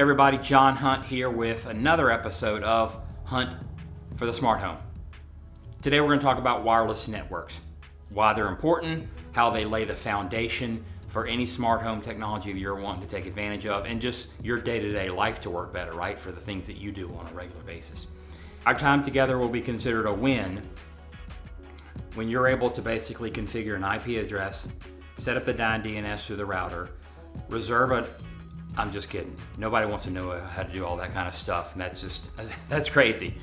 Hey everybody, John Hunt here with another episode of Hunt for the Smart Home. Today we're going to talk about wireless networks, why they're important, how they lay the foundation for any smart home technology that you're wanting to take advantage of, and just your day-to-day life to work better, right, for the things that you do on a regular basis. Our time together will be considered a win when you're able to basically configure an IP address, set up the DNS through the router, reserve a I'm just kidding. Nobody wants to know how to do all that kind of stuff, and that's crazy.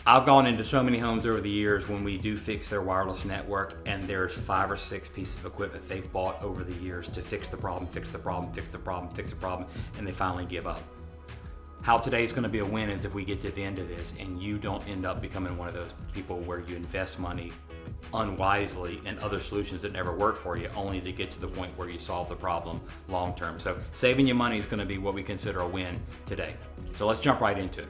I've gone into so many homes over the years when we do fix their wireless network, and there's 5 or 6 pieces of equipment they've bought over the years to fix the problem, and they finally give up. How today's going to be a win is if we get to the end of this and you don't end up becoming one of those people where you invest money unwisely in other solutions that never work for you, only to get to the point where you solve the problem long term. So saving you money is going to be what we consider a win today. So let's jump right into it.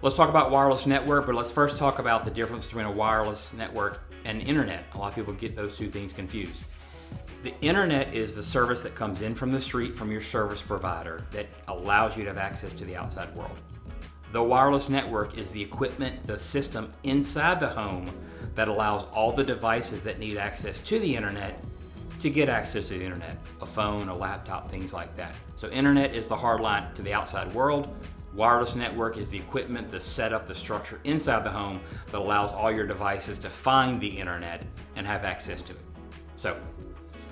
Let's talk about wireless network, but let's first talk about the difference between a wireless network and internet. A lot of people get those two things confused. The internet is the service that comes in from the street from your service provider that allows you to have access to the outside world. The wireless network is the equipment, the system inside the home that allows all the devices that need access to the internet to get access to the internet, a phone, a laptop, things like that. So internet is the hard line to the outside world. Wireless network is the equipment, the setup, the structure inside the home that allows all your devices to find the internet and have access to it. So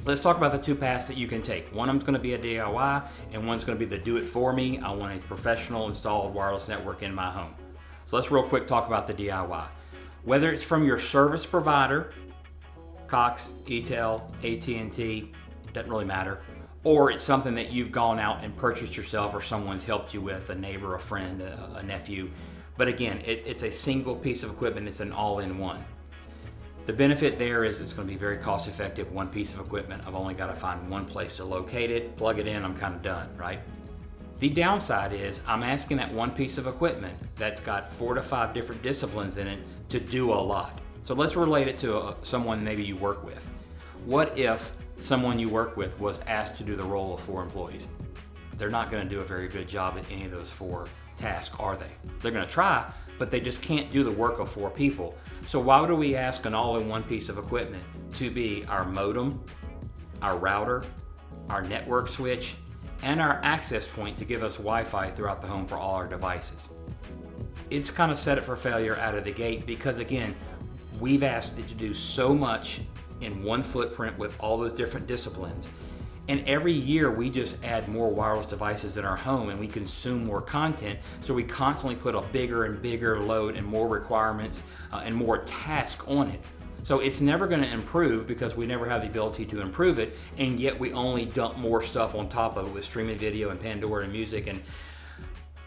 let's talk about the two paths that you can take. One of them's going to be a DIY, and one's going to be the do it for me. I want a professional installed wireless network in my home. So let's real quick talk about the DIY. Whether it's from your service provider, Cox, ETEL, AT&T, doesn't really matter, or it's something that you've gone out and purchased yourself or someone's helped you with, a neighbor, a friend, a nephew. But again, it's a single piece of equipment. It's an all-in-one. The benefit there is it's going to be very cost effective. One piece of equipment, I've only got to find one place to locate it, plug it in, I'm kind of done, right? The downside is I'm asking that one piece of equipment that's got 4 to 5 different disciplines in it to do a lot. So let's relate it to someone maybe you work with. What if someone you work with was asked to do the role of 4 employees? They're not going to do a very good job at any of those 4 tasks, are they? They're going to try, but they just can't do the work of 4 people. So why would we ask an all-in-one piece of equipment to be our modem, our router, our network switch, and our access point to give us Wi-Fi throughout the home for all our devices? It's kind of set it for failure out of the gate because, again, we've asked it to do so much in one footprint with all those different disciplines. And every year we just add more wireless devices in our home and we consume more content. So we constantly put a bigger and bigger load and more requirements and more tasks on it. So it's never going to improve because we never have the ability to improve it. And yet we only dump more stuff on top of it with streaming video and Pandora and music and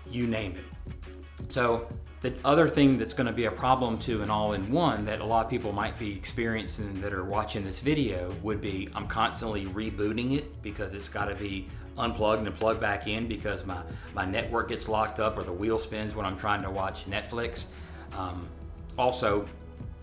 you name it. So the other thing that's going to be a problem to an all-in-one that a lot of people might be experiencing that are watching this video would be I'm constantly rebooting it because it's got to be unplugged and plugged back in because my network gets locked up or the wheel spins when I'm trying to watch Netflix. Also,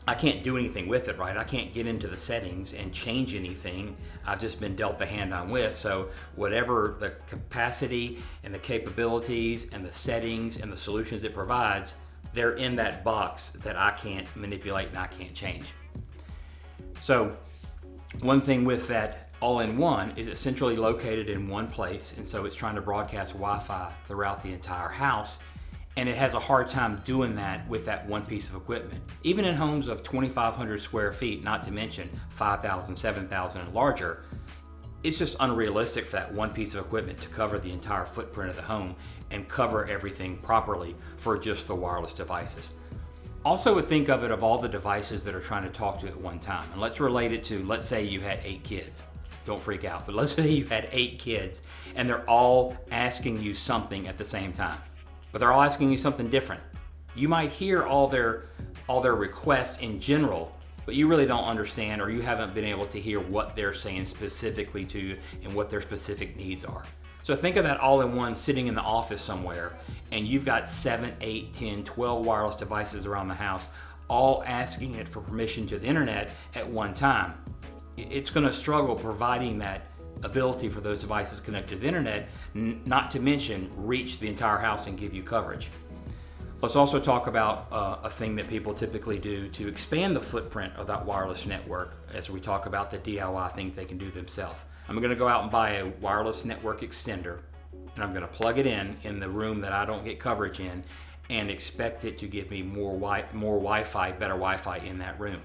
I can't do anything with it, right? I can't get into the settings and change anything. I've just been dealt the hand I'm with. So whatever the capacity and the capabilities and the settings and the solutions it provides, they're in that box that I can't manipulate and I can't change. So one thing with that all-in-one is it's centrally located in one place, and so it's trying to broadcast Wi-Fi throughout the entire house. And it has a hard time doing that with that one piece of equipment. Even in homes of 2,500 square feet, not to mention 5,000, 7,000 and larger, it's just unrealistic for that one piece of equipment to cover the entire footprint of the home and cover everything properly for just the wireless devices. Also would think of it of all the devices that are trying to talk to at one time. And let's relate it to, let's say you had 8 kids. Don't freak out, but let's say you had 8 kids and they're all asking you something at the same time. But they're all asking you something different. You might hear all their requests in general, but you really don't understand or you haven't been able to hear what they're saying specifically to you and what their specific needs are. So think of that all-in-one sitting in the office somewhere and you've got 7, 8, 10, 12 wireless devices around the house all asking it for permission to the internet at one time. It's going to struggle providing that ability for those devices connected to the internet, not to mention reach the entire house and give you coverage. Let's also talk about a thing that people typically do to expand the footprint of that wireless network as we talk about the DIY things they can do themselves. I'm going to go out and buy a wireless network extender, and I'm going to plug it in the room that I don't get coverage in, and expect it to give me more Wi-Fi, better Wi-Fi in that room.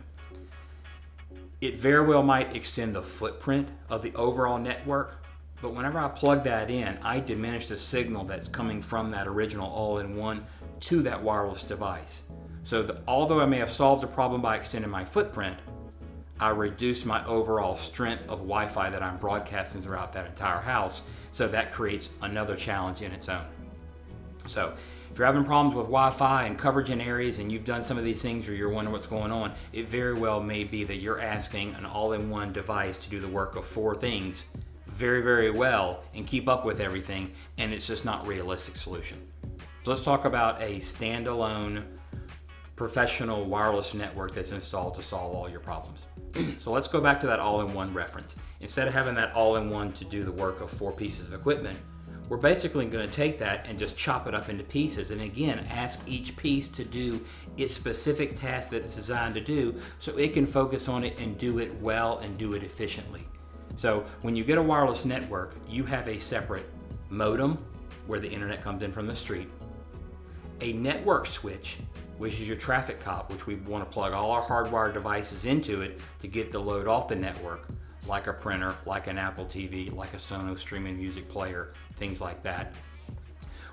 It very well might extend the footprint of the overall network, but whenever I plug that in, I diminish the signal that's coming from that original all-in-one to that wireless device. So although I may have solved the problem by extending my footprint, I reduce my overall strength of Wi-Fi that I'm broadcasting throughout that entire house, so that creates another challenge in its own. So if you're having problems with Wi-Fi and coverage in areas and you've done some of these things or you're wondering what's going on, it very well may be that you're asking an all-in-one device to do the work of 4 things very, very well and keep up with everything, and it's just not a realistic solution. So let's talk about a standalone professional wireless network that's installed to solve all your problems. So let's go back to that all-in-one reference. Instead of having that all-in-one to do the work of 4 pieces of equipment, we're basically going to take that and just chop it up into pieces, and again ask each piece to do its specific task that it's designed to do so it can focus on it and do it well and do it efficiently. So when you get a wireless network, you have a separate modem where the internet comes in from the street, a network switch, which is your traffic cop, which we want to plug all our hardwired devices into it to get the load off the network, like a printer, like an Apple TV, like a Sonos streaming music player, things like that.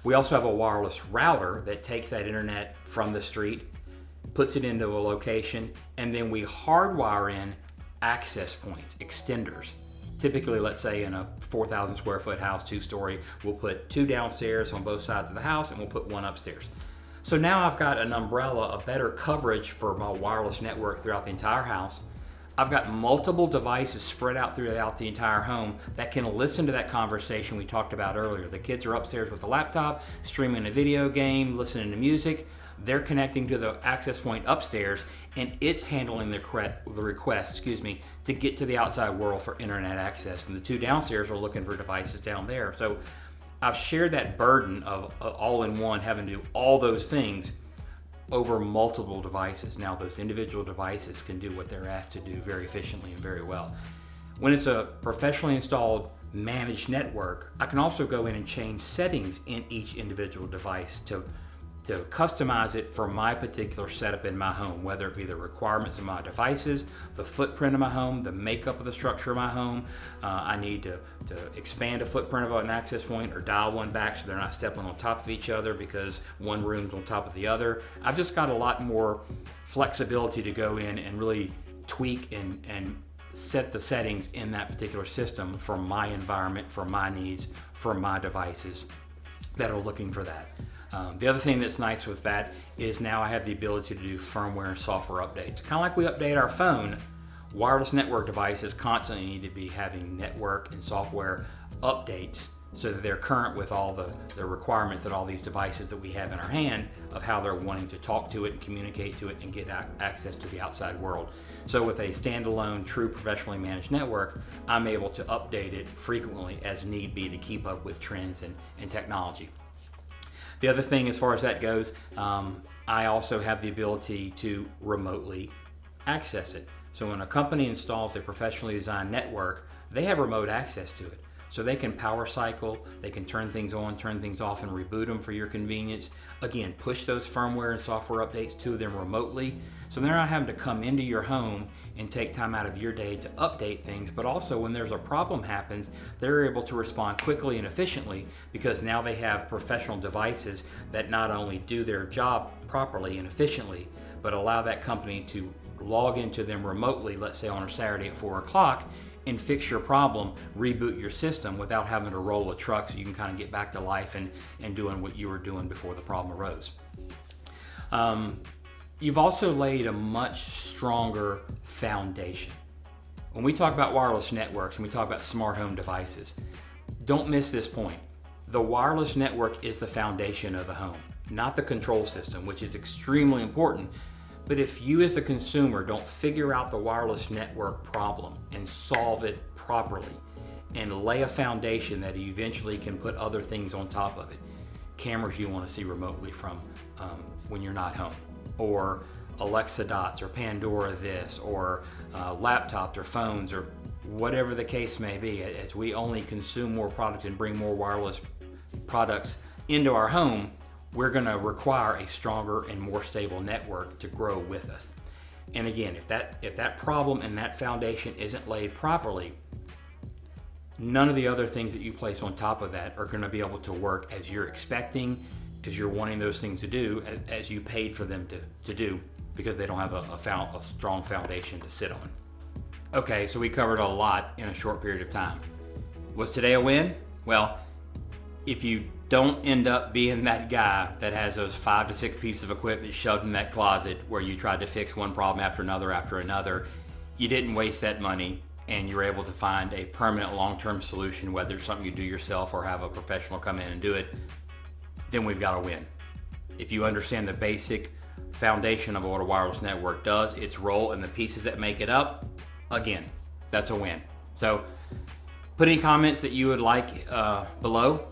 We also have a wireless router that takes that internet from the street, puts it into a location, and then we hardwire in access points, extenders. Typically, let's say in a 4,000 square foot house, 2-story, we'll put 2 downstairs on both sides of the house and we'll put 1 upstairs. So now I've got an umbrella, a better coverage for my wireless network throughout the entire house. I've got multiple devices spread out throughout the entire home that can listen to that conversation we talked about earlier. The kids are upstairs with a laptop, streaming a video game, listening to music. They're connecting to the access point upstairs, and it's handling the request, to get to the outside world for internet access. And the 2 downstairs are looking for devices down there. So I've shared that burden of all-in-one, having to do all those things over multiple devices. Now those individual devices can do what they're asked to do very efficiently and very well. When it's a professionally installed managed network, I can also go in and change settings in each individual device to customize it for my particular setup in my home, whether it be the requirements of my devices, the footprint of my home, the makeup of the structure of my home. I need to expand a footprint of an access point or dial one back so they're not stepping on top of each other because one room's on top of the other. I've just got a lot more flexibility to go in and really tweak and set the settings in that particular system for my environment, for my needs, for my devices that are looking for that. The other thing that's nice with that is now I have the ability to do firmware and software updates. Kind of like we update our phone, wireless network devices constantly need to be having network and software updates so that they're current with all the requirements that all these devices that we have in our hand of how they're wanting to talk to it and communicate to it and get access to the outside world. So with a standalone, true professionally managed network, I'm able to update it frequently as need be to keep up with trends and technology. The other thing as far as that goes, I also have the ability to remotely access it. So when a company installs a professionally designed network, they have remote access to it. So they can power cycle, they can turn things on, turn things off, and reboot them for your convenience. Again, push those firmware and software updates to them remotely. So they're not having to come into your home and take time out of your day to update things, but also when there's a problem happens, they're able to respond quickly and efficiently because now they have professional devices that not only do their job properly and efficiently, but allow that company to log into them remotely, let's say on a Saturday at 4 o'clock, and fix your problem, reboot your system without having to roll a truck so you can kind of get back to life and doing what you were doing before the problem arose. You've also laid a much stronger foundation. When we talk about wireless networks and we talk about smart home devices, don't miss this point. The wireless network is the foundation of the home, not the control system, which is extremely important. But if you as the consumer don't figure out the wireless network problem and solve it properly, and lay a foundation that you eventually can put other things on top of it. Cameras you want to see remotely from when you're not home, or Alexa Dots, or Pandora this, or laptops or phones, or whatever the case may be. As we only consume more product and bring more wireless products into our home, we're going to require a stronger and more stable network to grow with us. And again, if that problem and that foundation isn't laid properly, none of the other things that you place on top of that are going to be able to work as you're expecting, as you're wanting those things to do, as you paid for them to do, because they don't have a strong foundation to sit on. Okay, so we covered a lot in a short period of time. Was today a win? Well, if you don't end up being that guy that has those 5 to 6 pieces of equipment shoved in that closet where you tried to fix one problem after another, you didn't waste that money, and you're able to find a permanent long-term solution, whether it's something you do yourself or have a professional come in and do it, then we've got a win. If you understand the basic foundation of what a wireless network does, its role, and the pieces that make it up, again, that's a win. So put any comments that you would like below.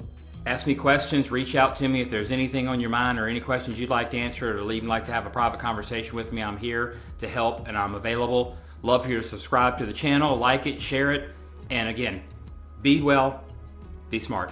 Ask me questions, reach out to me if there's anything on your mind or any questions you'd like to answer, or even like to have a private conversation with me. I'm here to help, and I'm available. Love for you to subscribe to the channel, like it, share it, and again, be well, be smart.